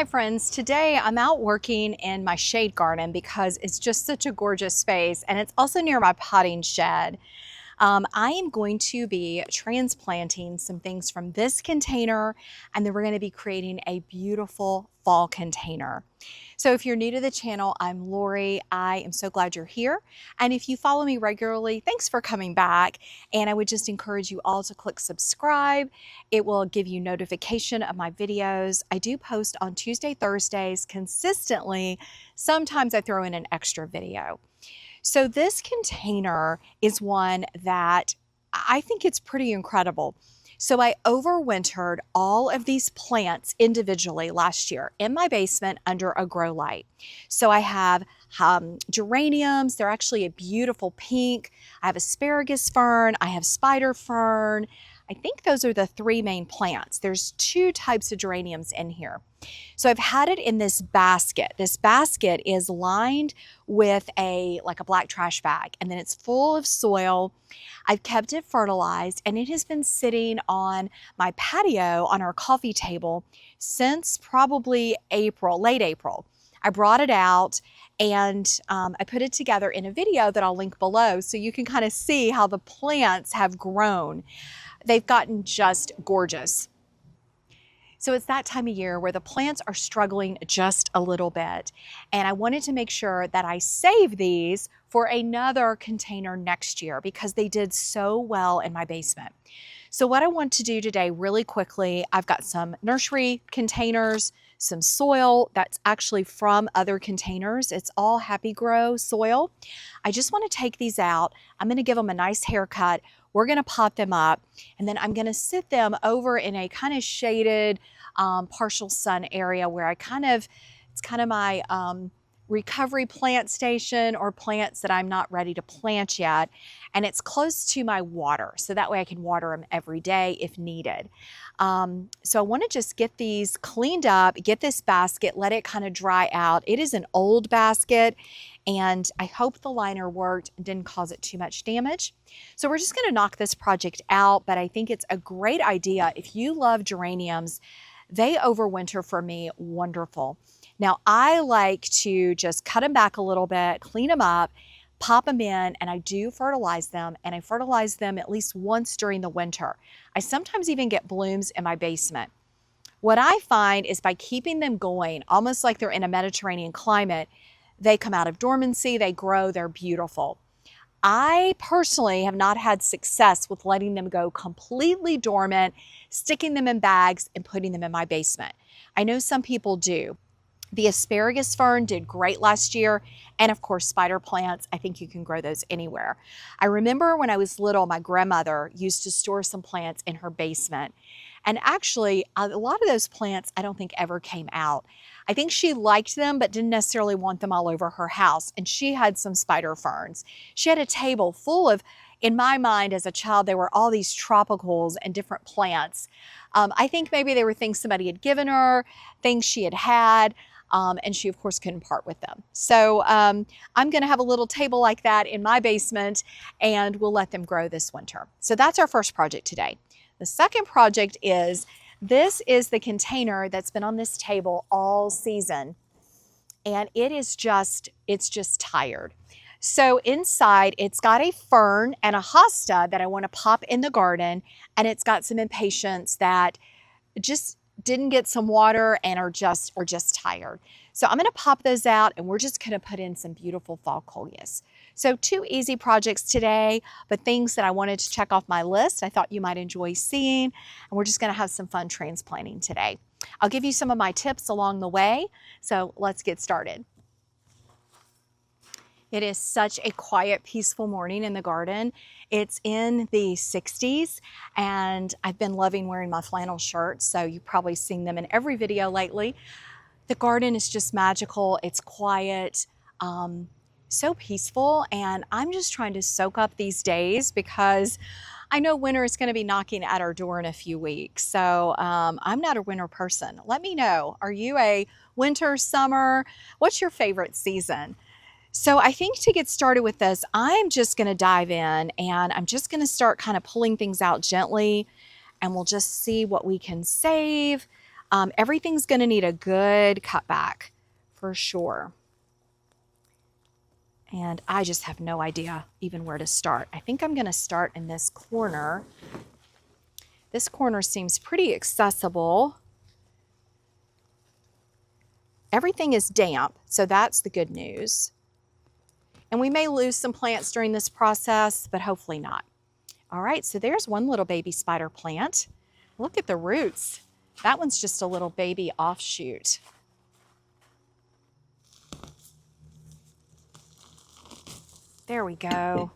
Hi friends, today I'm out working in my shade garden because it's just such a gorgeous space and it's also near my potting shed. I am going to be transplanting some things from this container and then we're going to be creating a beautiful fall container. So if you're new to the channel, I'm Lori. I am so glad you're here. And if you follow me regularly, thanks for coming back. And I would just encourage you all to click subscribe. It will give you notification of my videos. I do post on Tuesday, Thursdays consistently. Sometimes I throw in an extra video. So this container is one that I think it's pretty incredible. So I overwintered all of these plants individually last year in my basement under a grow light. So I have geraniums. They're actually a beautiful pink. I have asparagus fern. I have spider fern. I think those are the three main plants. There's two types of geraniums in here. So I've had it in this basket. This basket is lined with like a black trash bag, and then it's full of soil. I've kept it fertilized, and it has been sitting on my patio on our coffee table since probably April, late April. I brought it out and I put it together in a video that I'll link below so you can kind of see how the plants have grown. They've gotten just gorgeous. So it's that time of year where the plants are struggling just a little bit. And I wanted to make sure that I save these for another container next year because they did so well in my basement. So what I want to do today really quickly, I've got some nursery containers, some soil that's actually from other containers. It's all Happy Grow soil. I just want to take these out. I'm going to give them a nice haircut. We're going to pot them up, and then I'm going to sit them over in a kind of shaded partial sun area where it's kind of my recovery plant station or plants that I'm not ready to plant yet. And it's close to my water, so that way I can water them every day if needed. So I want to just get these cleaned up, get this basket, let it kind of dry out. It is an old basket, and I hope the liner worked and didn't cause it too much damage. So we're just going to knock this project out, but I think it's a great idea. If you love geraniums, they overwinter for me wonderful. Now I like to just cut them back a little bit, clean them up, pop them in, and I do fertilize them, and I fertilize them at least once during the winter. I sometimes even get blooms in my basement. What I find is by keeping them going, almost like they're in a Mediterranean climate, they come out of dormancy, they grow, they're beautiful. I personally have not had success with letting them go completely dormant, sticking them in bags and putting them in my basement. I know some people do. The asparagus fern did great last year, and of course spider plants, I think you can grow those anywhere. I remember when I was little, my grandmother used to store some plants in her basement, and actually a lot of those plants I don't think ever came out. I think she liked them but didn't necessarily want them all over her house, and she had some spider ferns. She had a table full of, in my mind as a child, there were all these tropicals and different plants. I think maybe they were things somebody had given her, things she had had. And she of course couldn't part with them. So I'm gonna have a little table like that in my basement, and we'll let them grow this winter. So that's our first project today. The second project is, this is the container that's been on this table all season, and it's just tired. So inside it's got a fern and a hosta that I want to pop in the garden, and it's got some impatiens that just didn't get some water and are just tired. So I'm going to pop those out, and we're just going to put in some beautiful fall coleus. So two easy projects today, but things that I wanted to check off my list I thought you might enjoy seeing, and we're just going to have some fun transplanting today. I'll give you some of my tips along the way, so let's get started. It is such a quiet, peaceful morning in the garden. It's in the 60s, and I've been loving wearing my flannel shirts, so you've probably seen them in every video lately. The garden is just magical. It's quiet, so peaceful, and I'm just trying to soak up these days because I know winter is going to be knocking at our door in a few weeks. So I'm not a winter person. Let me know. Are you a winter, summer? What's your favorite season? So I think to get started with this, I'm just going to dive in, and I'm just going to start kind of pulling things out gently, and we'll just see what we can save. Everything's going to need a good cutback for sure. And I just have no idea even where to start. I think I'm going to start in this corner. This corner seems pretty accessible. Everything is damp, so that's the good news. And we may lose some plants during this process, but hopefully not. All right, so there's one little baby spider plant. Look at the roots. That one's just a little baby offshoot. There we go.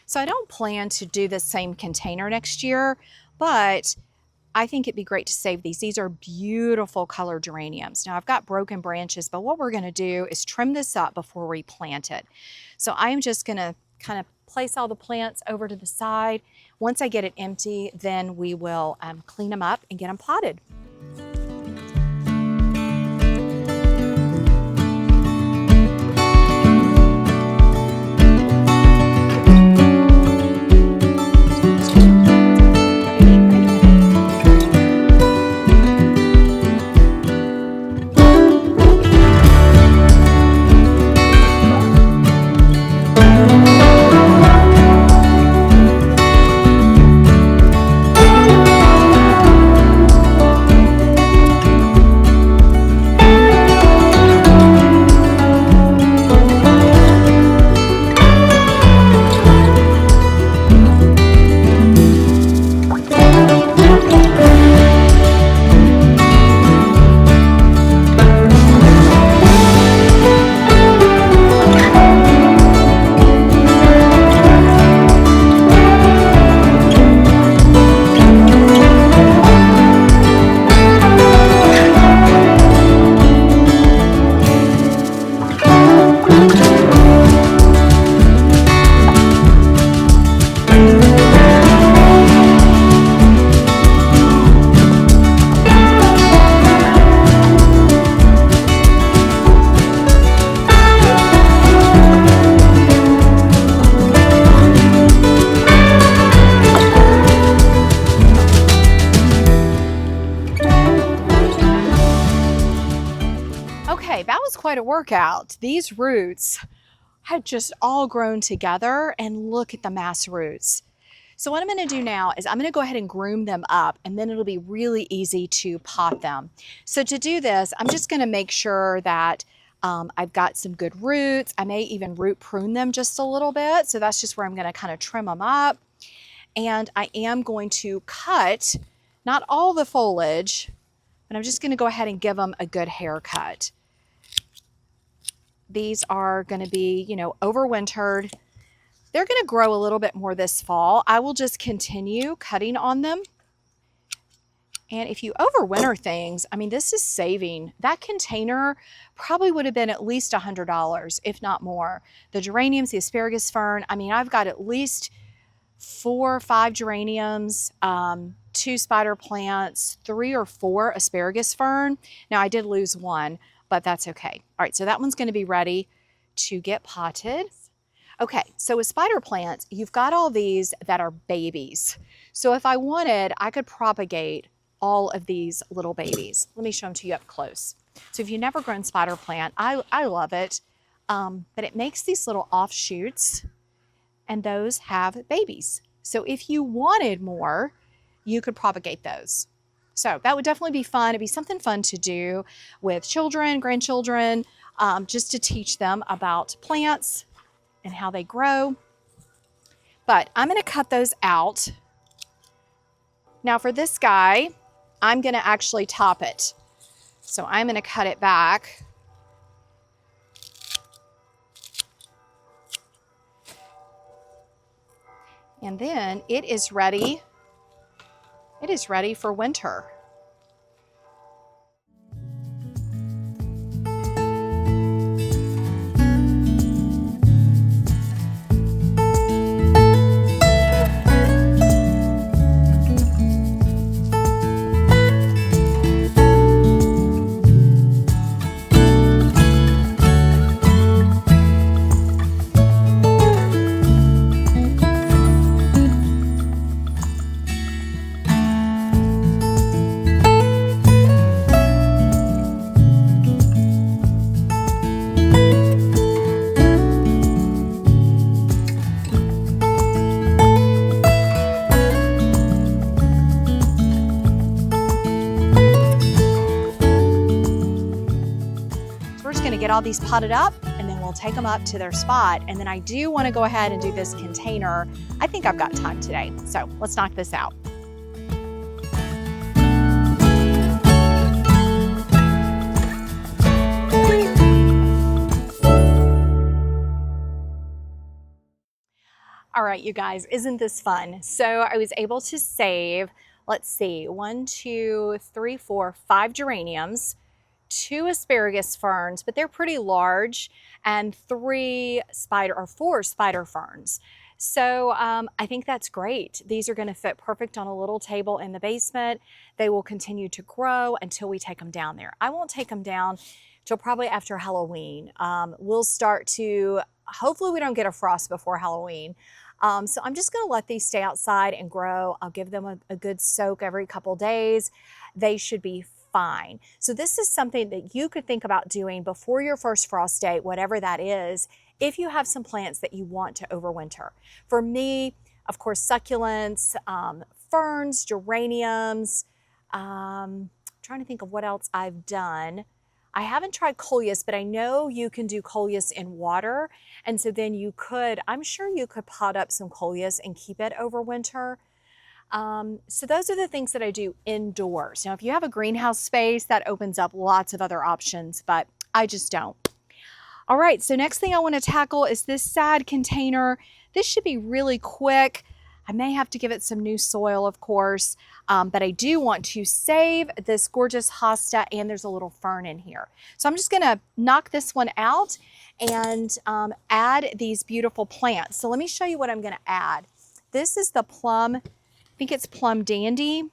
So I don't plan to do the same container next year, but I think it'd be great to save these. These are beautiful colored geraniums. Now I've got broken branches, but what we're gonna do is trim this up before we plant it. So I am just gonna kind of place all the plants over to the side. Once I get it empty, then we will clean them up and get them potted. Okay, that was quite a workout. These roots had just all grown together, and look at the mass roots. So what I'm going to do now is I'm going to go ahead and groom them up, and then it'll be really easy to pot them. So to do this, I'm just going to make sure that I've got some good roots. I may even root prune them just a little bit. So that's just where I'm going to kind of trim them up. And I am going to cut, not all the foliage, but I'm just going to go ahead and give them a good haircut. These are going to be, you know, overwintered. They're going to grow a little bit more this fall. I will just continue cutting on them. And if you overwinter things, I mean, this is saving. That container probably would have been at least $100, if not more. The geraniums, the asparagus fern, I mean, I've got at least 4 or 5 geraniums, 2 spider plants, 3 or 4 asparagus fern. Now I did lose one, but that's okay. All right, so that one's going to be ready to get potted. Okay, so with spider plants, you've got all these that are babies. So if I wanted, I could propagate all of these little babies. Let me show them to you up close. So if you've never grown spider plant, I love it, but it makes these little offshoots, and those have babies. So if you wanted more, you could propagate those. So that would definitely be fun. It'd be something fun to do with children, grandchildren, just to teach them about plants and how they grow. But I'm going to cut those out. Now for this guy, I'm going to actually top it. So I'm going to cut it back. And then it is ready. It is ready for winter. get all these potted up and then we'll take them up to their spot. And then I do want to go ahead and do this container. I think I've got time today. So let's knock this out. All right, you guys, isn't this fun? So I was able to save, let's see, 1, 2, 3, 4, 5 geraniums, 2 asparagus ferns, but they're pretty large, and 4 spider ferns. So I think that's great. These are going to fit perfect on a little table in the basement. They will continue to grow until we take them down there. I won't take them down till probably after Halloween. We'll start to, hopefully we don't get a frost before Halloween. So I'm just going to let these stay outside and grow. I'll give them a good soak every couple days. They should be fine. So this is something that you could think about doing before your first frost date, whatever that is, if you have some plants that you want to overwinter. For me, of course, succulents, ferns, geraniums, trying to think of what else I've done. I haven't tried coleus, but I know you can do coleus in water. And so then you could, I'm sure you could pot up some coleus and keep it over winter. So those are the things that I do indoors. Now, if you have a greenhouse space, that opens up lots of other options, but I just don't. All right, so next thing I want to tackle is this sad container. This should be really quick. I may have to give it some new soil, of course, but I do want to save this gorgeous hosta, and there's a little fern in here. So I'm just gonna knock this one out and add these beautiful plants. So let me show you what I'm gonna add. This is the plum, I think it's plum dandy.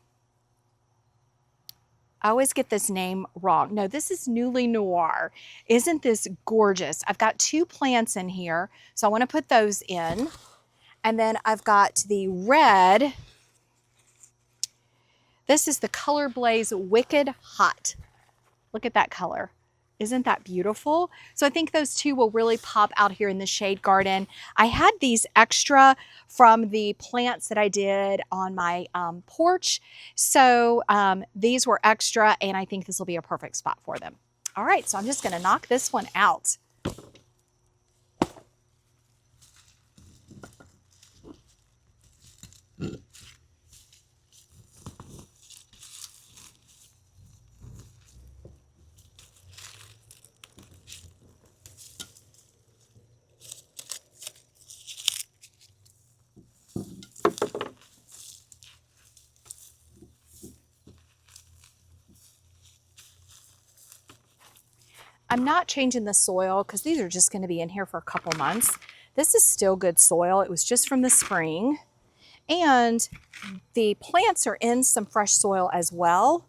I always get this name wrong. No, this is Newly Noir. Isn't this gorgeous? I've got 2 plants in here, so I wanna put those in. And then I've got the red. This is the Color Blaze Wicked Hot. Look at that color. Isn't that beautiful? So I think those 2 will really pop out here in the shade garden. I had these extra from the plants that I did on my porch. So these were extra, and I think this will be a perfect spot for them. All right, so I'm just gonna knock this one out. I'm not changing the soil because these are just going to be in here for a couple months. This is still good soil. It was just from the spring. And the plants are in some fresh soil as well.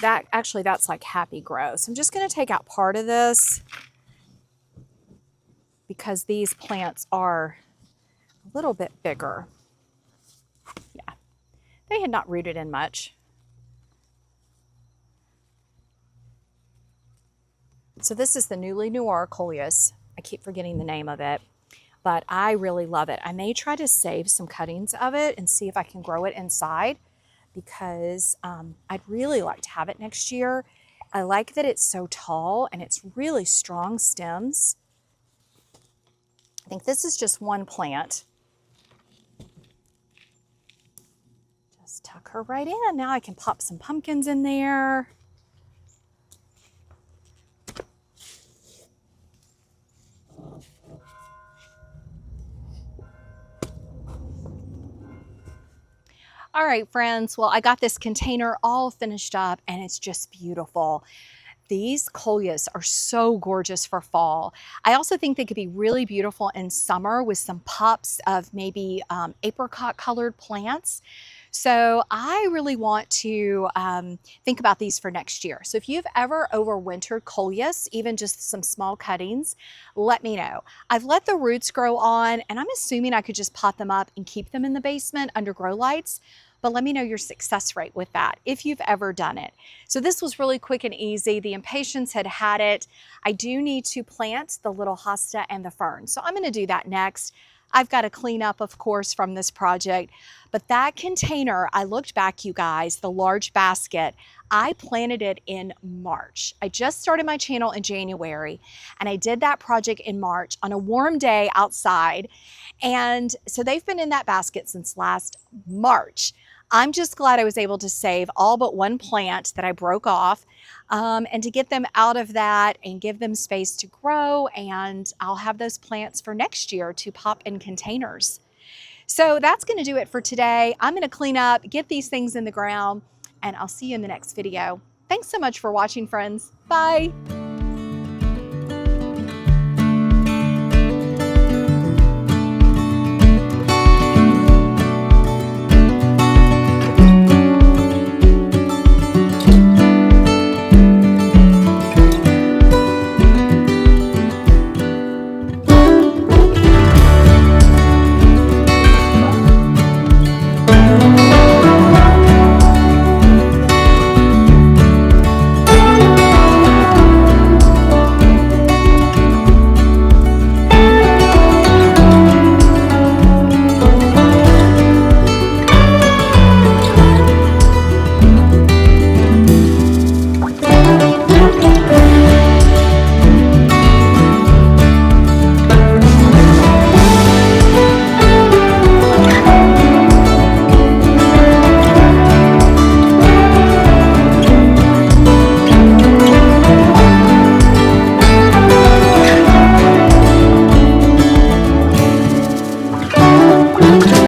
That's like happy grow. So I'm just going to take out part of this because these plants are a little bit bigger. Yeah, they had not rooted in much. So this is the Newly Noir coleus. I keep forgetting the name of it, but I really love it. I may try to save some cuttings of it and see if I can grow it inside because I'd really like to have it next year. I like that it's so tall and it's really strong stems. I think this is just one plant. Just tuck her right in. Now I can pop some pumpkins in there. All right, friends, well, I got this container all finished up and it's just beautiful. These coleus are so gorgeous for fall. I also think they could be really beautiful in summer with some pops of maybe apricot colored plants. So I really want to think about these for next year. So if you've ever overwintered coleus, even just some small cuttings, let me know. I've let the roots grow on and I'm assuming I could just pot them up and keep them in the basement under grow lights. But let me know your success rate with that if you've ever done it. So this was really quick and easy. The impatiens had it. I do need to plant the little hosta and the fern. So I'm going to do that next. I've got to clean up, of course, from this project. But that container, I looked back, you guys, the large basket, I planted it in March. I just started my channel in January, and I did that project in March on a warm day outside. And so they've been in that basket since last March. I'm just glad I was able to save all but one plant that I broke off, and to get them out of that and give them space to grow. And I'll have those plants for next year to pop in containers. So that's going to do it for today. I'm going to clean up, get these things in the ground, and I'll see you in the next video. Thanks so much for watching, friends. Bye.